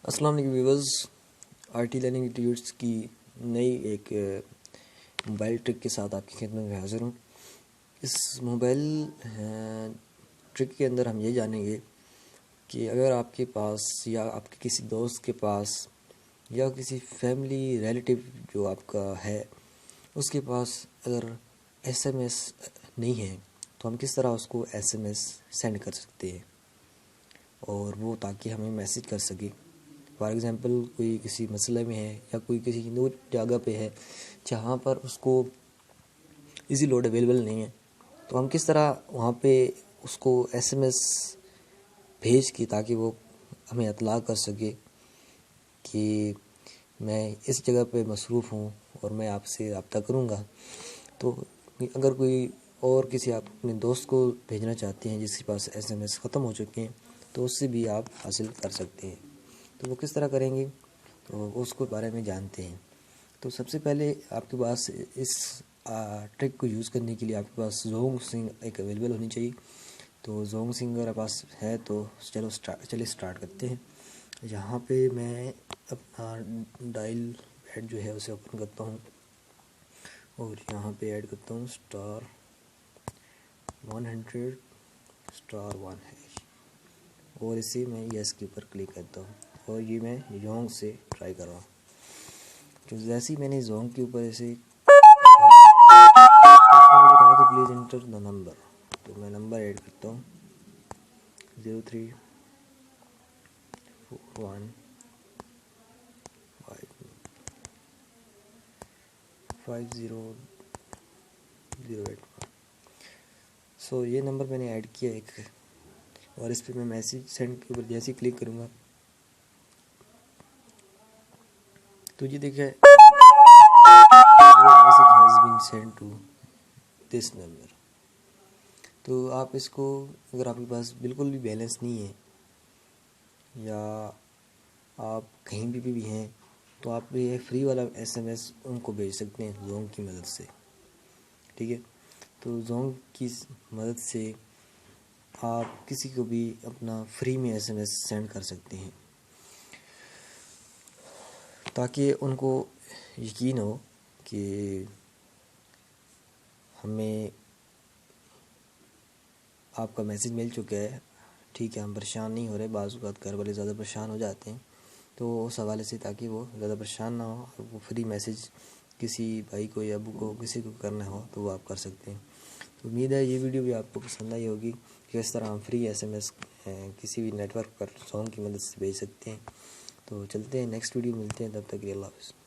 السلام علیکم viewers, R T learning tutes کی نئی ایک موبائل ٹرک کے ساتھ آپ کی خدمت میں حاضر ہوں۔ اس موبائل ٹرک کے اندر ہم یہ جانیں گے کہ اگر آپ کے پاس یا آپ کے کسی دوست کے پاس یا کسی فیملی ریلیٹیو جو آپ کا ہے اس کے پاس اگر ایس ایم ایس نہیں ہے تو ہم کس طرح اس کو ایس ایم ایس سینڈ کر سکتے ہیں اور وہ تاکہ ہمیں میسیج کر سکے۔ فار ایگزامپل کوئی کسی مسئلے میں ہے یا کوئی کسی دور جگہ پہ ہے جہاں پر اس کو ایزی لوڈ اویلیبل نہیں ہے، تو ہم کس طرح وہاں پہ اس کو ایس ایم ایس بھیج کے تاکہ وہ ہمیں اطلاع کر سکے کہ میں اس جگہ پہ مصروف ہوں اور میں آپ سے رابطہ کروں گا۔ تو اگر کوئی اور کسی آپ اپنے دوست کو بھیجنا چاہتے ہیں جس کے پاس ایس ایم ایس ختم ہو چکے ہیں تو اس سے بھی آپ حاصل کر سکتے ہیں۔ تو وہ کس طرح کریں گے تو اس کے بارے میں جانتے ہیں۔ تو سب سے پہلے آپ کے پاس اس ٹرک کو یوز کرنے کے لیے آپ کے پاس زونگ سنگ ایک اویلیبل ہونی چاہیے۔ تو زونگ سنگ اگر آپ پاس ہے تو چلے اسٹارٹ کرتے ہیں۔ یہاں پہ میں اپنا ڈائل پیڈ جو ہے اسے اوپن کرتا ہوں اور یہاں پہ ایڈ کرتا ہوں *100*1# اور اسے میں یس کے اوپر کلک کرتا ہوں اور یہ میں زونگ سے ٹرائی کر رہا ہوں۔ تو جیسے ہی میں نے زونگ کے اوپر اسے مجھے کہا کہ پلیز انٹر دا نمبر، تو میں نمبر ایڈ کرتا ہوں 03415008۔ سو یہ نمبر میں نے ایڈ کیا ایک، اور اس پہ میں میسیج سینڈ کے اوپر جیسے ہی کلک کروں گا تو یہ دیکھیں message has been sent to this number. تو آپ اس کو اگر آپ کے پاس بالکل بھی بیلنس نہیں ہے یا آپ کہیں بھی ہیں تو آپ یہ فری والا ایس ایم ایس ان کو بھیج سکتے ہیں زونگ کی مدد سے، ٹھیک ہے۔ تو زونگ کی مدد سے آپ کسی کو بھی اپنا فری میں ایس ایم ایس سینڈ کر سکتے ہیں تاکہ ان کو یقین ہو کہ ہمیں آپ کا میسیج مل چکا ہے، ٹھیک ہے، ہم پریشان نہیں ہو رہے۔ بعض اوقات گھر والے زیادہ پریشان ہو جاتے ہیں تو اس حوالے سے تاکہ وہ زیادہ پریشان نہ ہو اور وہ فری میسیج کسی بھائی کو یا ابو کو کسی کو کرنا ہو تو وہ آپ کر سکتے ہیں۔ تو امید ہے یہ ویڈیو بھی آپ کو پسند آئی ہوگی کہ اس طرح ہم فری ایس ایم ایس کسی بھی نیٹ ورک پر زونگ کی مدد سے بھیج سکتے ہیں۔ تو چلتے ہیں نیکسٹ ویڈیو ملتے ہیں، تب تک کے لیے اللہ حافظ۔